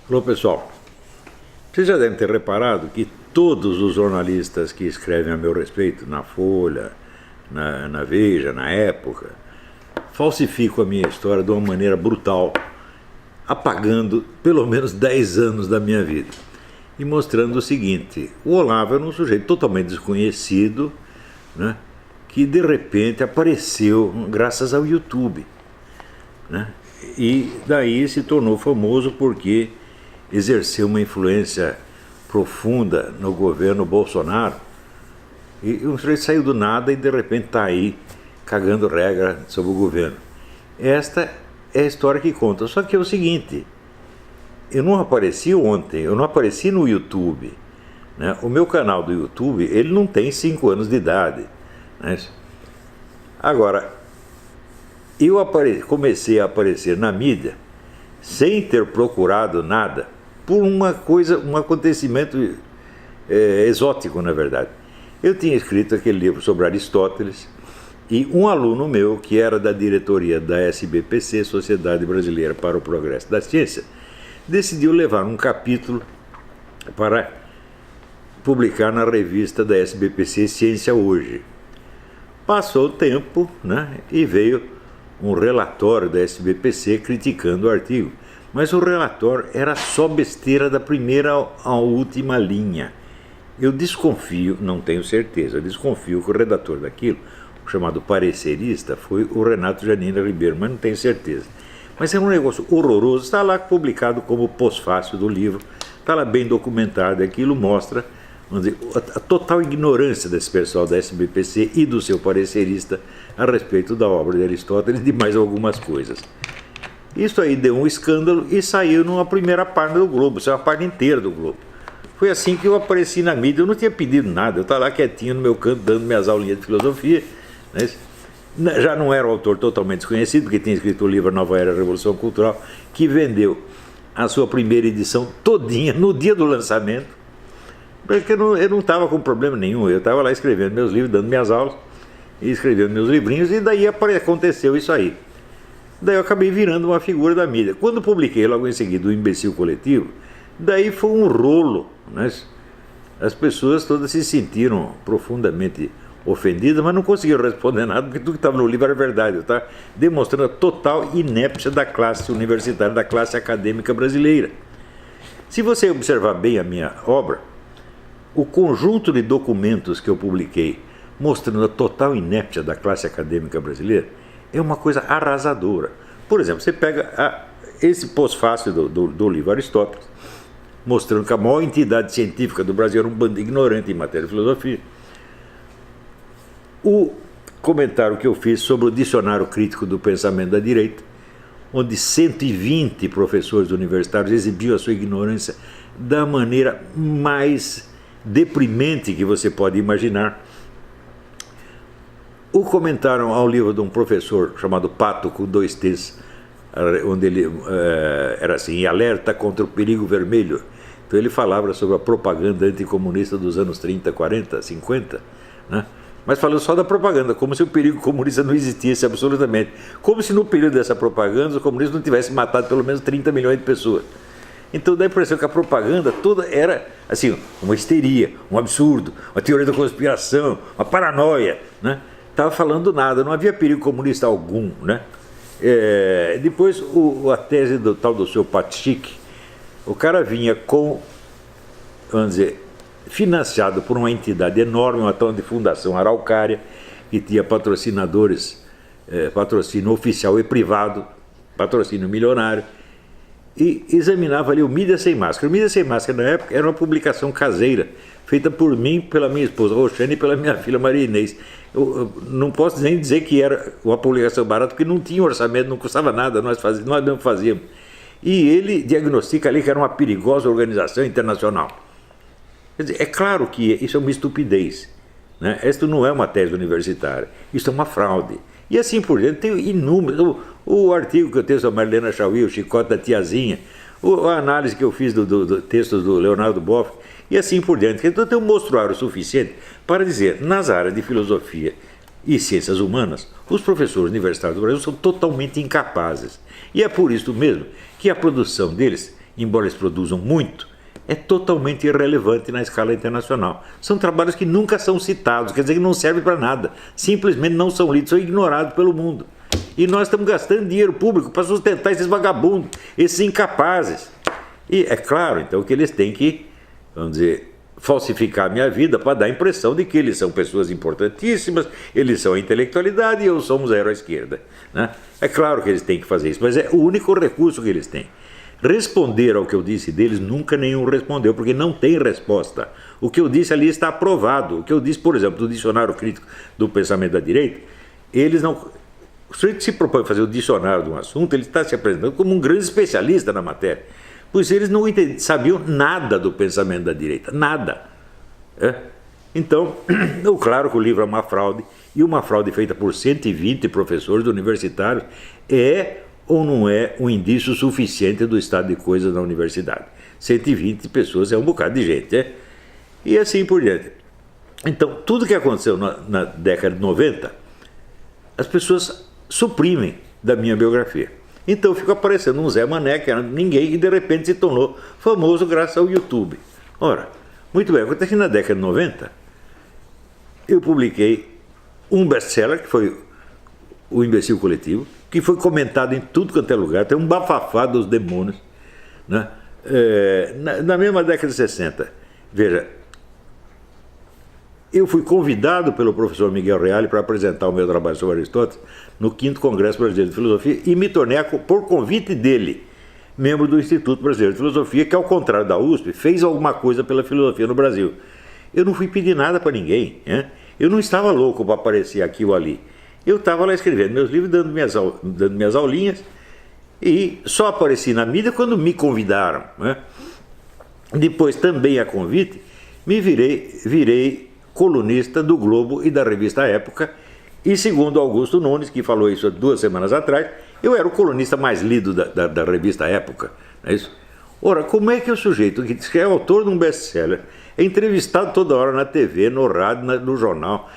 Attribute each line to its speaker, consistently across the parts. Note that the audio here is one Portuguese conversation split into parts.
Speaker 1: Alô, pessoal. Vocês já devem ter reparado que todos os jornalistas que escrevem a meu respeito, na Folha, na Veja, na Época, falsificam a minha história de uma maneira brutal, apagando pelo menos 10 anos da minha vida e mostrando o seguinte: o Olavo era um sujeito totalmente desconhecido, né, que de repente apareceu graças ao YouTube, né, e daí se tornou famoso porque exerceu uma influência profunda no governo Bolsonaro, e um sujeito saiu do nada e de repente está aí cagando regra sobre o governo. Esta é a história que conta. Só que é o seguinte: eu não apareci ontem, eu não apareci no YouTube, né? O meu canal do YouTube, ele não tem 5 anos de idade, né? Agora, eu comecei a aparecer na mídia sem ter procurado nada, por uma coisa, um acontecimento exótico, na verdade. Eu tinha escrito aquele livro sobre Aristóteles, e um aluno meu, que era da diretoria da SBPC, Sociedade Brasileira para o Progresso da Ciência, decidiu levar um capítulo para publicar na revista da SBPC Ciência Hoje. Passou o tempo, né, e veio um relatório da SBPC criticando o artigo. Mas o relatório era só besteira da primeira à última linha. Eu desconfio, não tenho certeza, eu desconfio que o redator daquilo, chamado parecerista, foi o Renato Janina Ribeiro, mas não tenho certeza. Mas é um negócio horroroso, está lá publicado como pós-fácil do livro, está lá bem documentado, aquilo mostra, vamos dizer, a total ignorância desse pessoal da SBPC e do seu parecerista a respeito da obra de Aristóteles e de mais algumas coisas. Isso aí deu um escândalo e saiu numa primeira página do Globo, saiu a página inteira do Globo. Foi assim que eu apareci na mídia, eu não tinha pedido nada, eu estava lá quietinho no meu canto, dando minhas aulinhas de filosofia, né? Já não era um autor totalmente desconhecido, porque tinha escrito o livro Nova Era Revolução Cultural, que vendeu a sua primeira edição todinha no dia do lançamento, porque eu não estava com problema nenhum, eu estava lá escrevendo meus livros, dando minhas aulas, e escrevendo meus livrinhos, e daí aconteceu isso aí. Daí eu acabei virando uma figura da mídia. Quando publiquei logo em seguida o Imbecil Coletivo, daí foi um rolo, né? As pessoas todas se sentiram profundamente ofendidas, mas não conseguiram responder nada, porque tudo que estava no livro era verdade. Eu estava demonstrando a total inépcia da classe universitária, da classe acadêmica brasileira. Se você observar bem a minha obra, o conjunto de documentos que eu publiquei mostrando a total inépcia da classe acadêmica brasileira é uma coisa arrasadora. Por exemplo, você pega esse pós-fácil do livro Aristóteles, mostrando que a maior entidade científica do Brasil era um bando ignorante em matéria de filosofia. O comentário que eu fiz sobre o Dicionário Crítico do Pensamento da Direita, onde 120 professores universitários exibiam a sua ignorância da maneira mais deprimente que você pode imaginar. O comentário ao livro de um professor chamado Pato, com 2 T's, onde ele era assim: alerta contra o perigo vermelho. Então ele falava sobre a propaganda anticomunista dos anos 30, 40, 50, né? Mas falando só da propaganda, como se o perigo comunista não existisse absolutamente. Como se no período dessa propaganda os comunistas não tivessem matado pelo menos 30 milhões de pessoas. Então dá a impressão que a propaganda toda era assim, uma histeria, um absurdo, uma teoria da conspiração, uma paranoia, né? Estava falando nada, não havia perigo comunista algum, né? Depois a tese do tal do seu Patrick, o cara vinha com, vamos dizer, financiado por uma entidade enorme, uma tal de Fundação Araucária, que tinha patrocinadores, patrocínio oficial e privado, patrocínio milionário, e examinava ali o Mídia Sem Máscara. O Mídia Sem Máscara, na época, era uma publicação caseira, feita por mim, pela minha esposa Roxane e pela minha filha Maria Inês. Eu não posso nem dizer que era uma publicação barata, porque não tinha orçamento, não custava nada, nós mesmo fazíamos. E ele diagnostica ali que era uma perigosa organização internacional. Quer dizer, é claro que isso é uma estupidez, né? Isso não é uma tese universitária, isso é uma fraude. E assim por diante, tem inúmeros. O artigo que eu tenho sobre a Marlena Chauí, o Chicote da Tiazinha, a análise que eu fiz do texto do Leonardo Boff, e assim por diante. Então tem um mostruário suficiente para dizer, nas áreas de filosofia e ciências humanas, os professores universitários do Brasil são totalmente incapazes. E é por isso mesmo que a produção deles, embora eles produzam muito, é totalmente irrelevante na escala internacional. São trabalhos que nunca são citados, quer dizer que não servem para nada, simplesmente não são lidos, são ignorados pelo mundo. E nós estamos gastando dinheiro público para sustentar esses vagabundos, esses incapazes. E é claro, então, que eles têm que, vamos dizer, falsificar a minha vida para dar a impressão de que eles são pessoas importantíssimas, eles são a intelectualidade e eu somos a aeroesquerda, né? É claro que eles têm que fazer isso, mas é o único recurso que eles têm. Responder ao que eu disse deles, nunca nenhum respondeu, porque não tem resposta. O que eu disse ali está aprovado. O que eu disse, por exemplo, do dicionário crítico do pensamento da direita, eles não... O sujeito se propõe a fazer o dicionário de um assunto, ele está se apresentando como um grande especialista na matéria, pois eles não sabiam nada do pensamento da direita, nada. Então, claro que o livro é uma fraude, e uma fraude feita por 120 professores universitários é ou não é um indício suficiente do estado de coisas na universidade. 120 pessoas é um bocado de gente, E assim por diante. Então, tudo que aconteceu na década de 90, as pessoas suprimem da minha biografia. Então fica aparecendo um Zé Mané, que era ninguém, e de repente se tornou famoso graças ao YouTube. Ora, muito bem, acontece que na década de 90, eu publiquei um best-seller, que foi O Imbecil Coletivo, que foi comentado em tudo quanto é lugar, tem um bafafá dos demônios, né? Na mesma década de 60, veja, eu fui convidado pelo professor Miguel Reale para apresentar o meu trabalho sobre Aristóteles no 5º Congresso Brasileiro de Filosofia e me tornei, por convite dele, membro do Instituto Brasileiro de Filosofia, que, ao contrário da USP, fez alguma coisa pela filosofia no Brasil. Eu não fui pedir nada para ninguém, Eu não estava louco para aparecer aqui ou ali. Eu estava lá escrevendo meus livros, dando minhas aulinhas, e só apareci na mídia quando me convidaram, Depois, também a convite, me virei colunista do Globo e da revista Época, e segundo Augusto Nunes, que falou isso há 2 semanas atrás, eu era o colunista mais lido da revista Época, não é isso? Ora, como é que o sujeito que é autor de um best-seller é entrevistado toda hora na TV, no rádio, no jornal,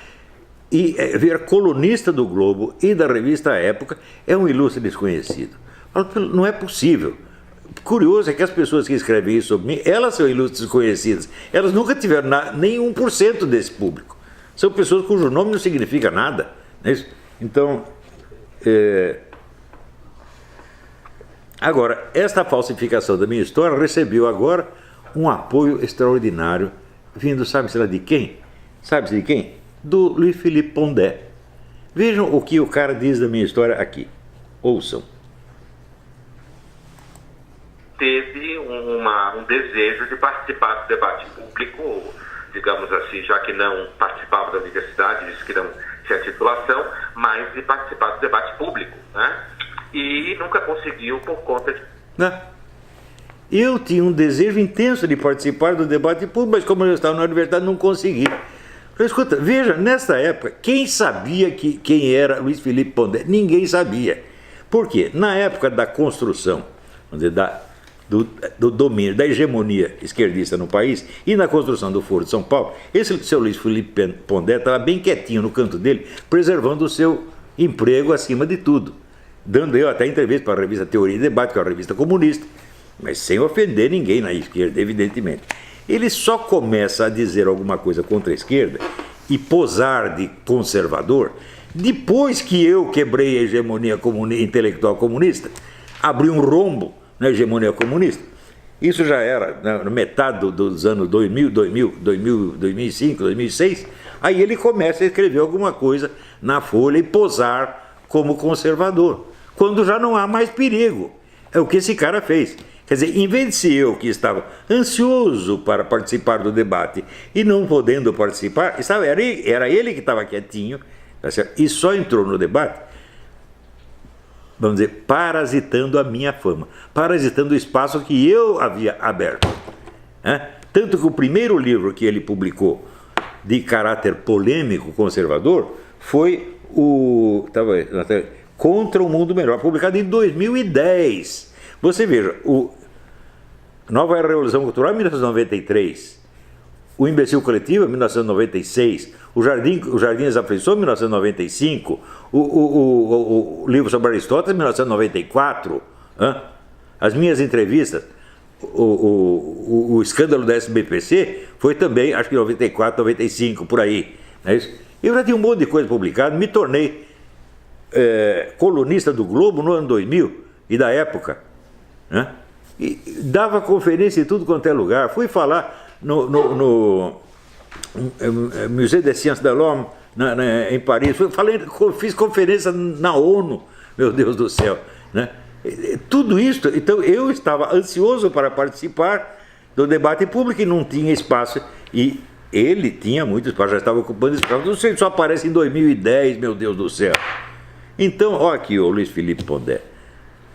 Speaker 1: e ver colunista do Globo e da revista Época é um ilustre desconhecido? Não é possível. Curioso é que as pessoas que escrevem isso sobre mim, elas são ilustres desconhecidas. Elas nunca tiveram nem 1% desse público. São pessoas cujo nome não significa nada, não é isso? Então, agora, esta falsificação da minha história recebeu agora um apoio extraordinário, vindo, sabe-se lá de quem? Sabe-se de quem? Do Luiz Felipe Pondé. Vejam o que o cara diz da minha história aqui. Ouçam.
Speaker 2: Teve um desejo de participar do debate público, digamos assim, já que não participava da universidade, disse que não tinha titulação, mas de participar do debate público, E nunca conseguiu por conta de...
Speaker 1: Eu tinha um desejo intenso de participar do debate público, mas como eu estava na universidade, não consegui. Escuta, veja, nessa época, quem sabia quem era Luiz Felipe Pondé? Ninguém sabia. Por quê? Na época da construção, vamos dizer, do domínio, da hegemonia esquerdista no país e na construção do Foro de São Paulo, esse seu Luiz Felipe Pondé estava bem quietinho no canto dele, preservando o seu emprego acima de tudo, dando eu até entrevista para a revista Teoria e Debate, que é uma revista comunista, mas sem ofender ninguém na esquerda, evidentemente. Ele só começa a dizer alguma coisa contra a esquerda e posar de conservador depois que eu quebrei a hegemonia intelectual comunista, abri um rombo na hegemonia comunista. Isso já era na metade dos anos 2005, 2006. Aí ele começa a escrever alguma coisa na Folha e posar como conservador, quando já não há mais perigo. É o que esse cara fez. Quer dizer, em vez de ser eu que estava ansioso para participar do debate e não podendo participar, era ele que estava quietinho, tá certo? E só entrou no debate, vamos dizer, parasitando a minha fama, parasitando o espaço que eu havia aberto. Tanto que o primeiro livro que ele publicou de caráter polêmico conservador foi o Contra o Mundo Melhor, publicado em 2010. Você veja, Nova Era Revolução Cultural, 1993, O Imbecil Coletivo, 1996, o Jardim das Aflições, 1995, o livro sobre Aristóteles, 1994, as minhas entrevistas, o escândalo da SBPC foi também, acho que em 94, 95, por aí. Não é isso? Eu já tinha um monte de coisa publicada, me tornei colunista do Globo no ano 2000 e da época. Né? E dava conferência em tudo quanto é lugar. Fui falar no Musée des Sciences de l'Homme, em Paris. Fiz conferência na ONU, meu Deus do céu. Né? Tudo isso, então eu estava ansioso para participar do debate público e não tinha espaço. E ele tinha muito espaço, já estava ocupando espaço. Não sei, só aparece em 2010, meu Deus do céu. Então, olha aqui, ô Luiz Felipe Pondé.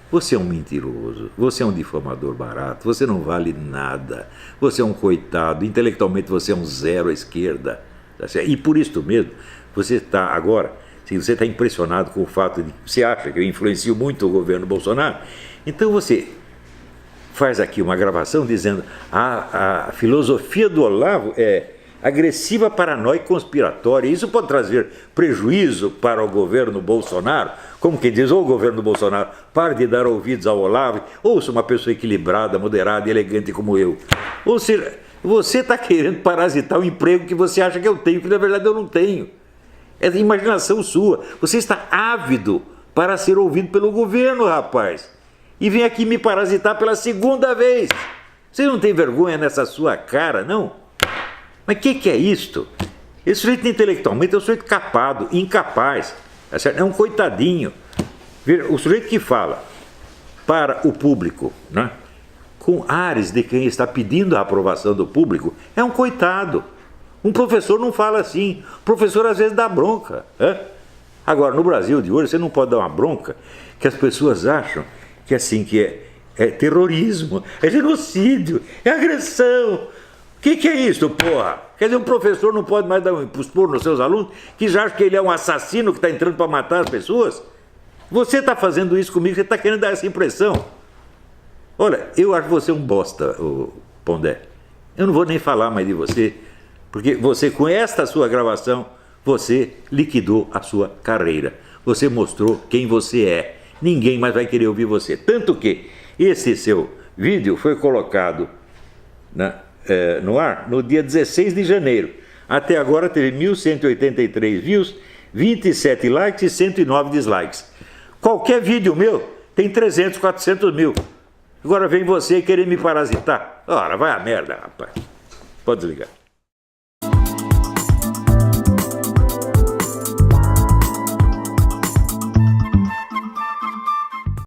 Speaker 1: Você é um mentiroso, você é um difamador barato, você não vale nada, você é um coitado, intelectualmente você é um zero à esquerda. E por isso mesmo, você está agora, se você está impressionado com o fato de que você acha que eu influencio muito o governo Bolsonaro, então você faz aqui uma gravação dizendo a filosofia do Olavo é agressiva, paranoica e conspiratória. Isso pode trazer prejuízo para o governo Bolsonaro, como quem diz, ô governo Bolsonaro, pare de dar ouvidos ao Olavo, ouça uma pessoa equilibrada, moderada e elegante como eu. Ou seja, você está querendo parasitar o emprego que você acha que eu tenho, que na verdade eu não tenho. É da imaginação sua. Você está ávido para ser ouvido pelo governo, rapaz. E vem aqui me parasitar pela segunda vez. Você não tem vergonha nessa sua cara, não? Mas o que é isto? Esse sujeito intelectualmente é um sujeito capado, incapaz. É um coitadinho. O sujeito que fala para o público, né, com ares de quem está pedindo a aprovação do público, é um coitado. Um professor não fala assim. O professor às vezes dá bronca. Agora, no Brasil de hoje, você não pode dar uma bronca que as pessoas acham que, assim, que é terrorismo, é genocídio, é agressão. O que é isso, porra? Quer dizer, um professor não pode mais dar um expor nos seus alunos que já acham que ele é um assassino que está entrando para matar as pessoas? Você está fazendo isso comigo, você está querendo dar essa impressão. Olha, eu acho você um bosta, Pondé. Eu não vou nem falar mais de você, porque você, com esta sua gravação, você liquidou a sua carreira. Você mostrou quem você é. Ninguém mais vai querer ouvir você. Tanto que esse seu vídeo foi colocado no ar no dia 16 de janeiro. Até agora teve 1.183 views, 27 likes e 109 dislikes. Qualquer vídeo meu tem 300, 400 mil. Agora vem você querer me parasitar. Ora, vai a merda, rapaz. Pode desligar.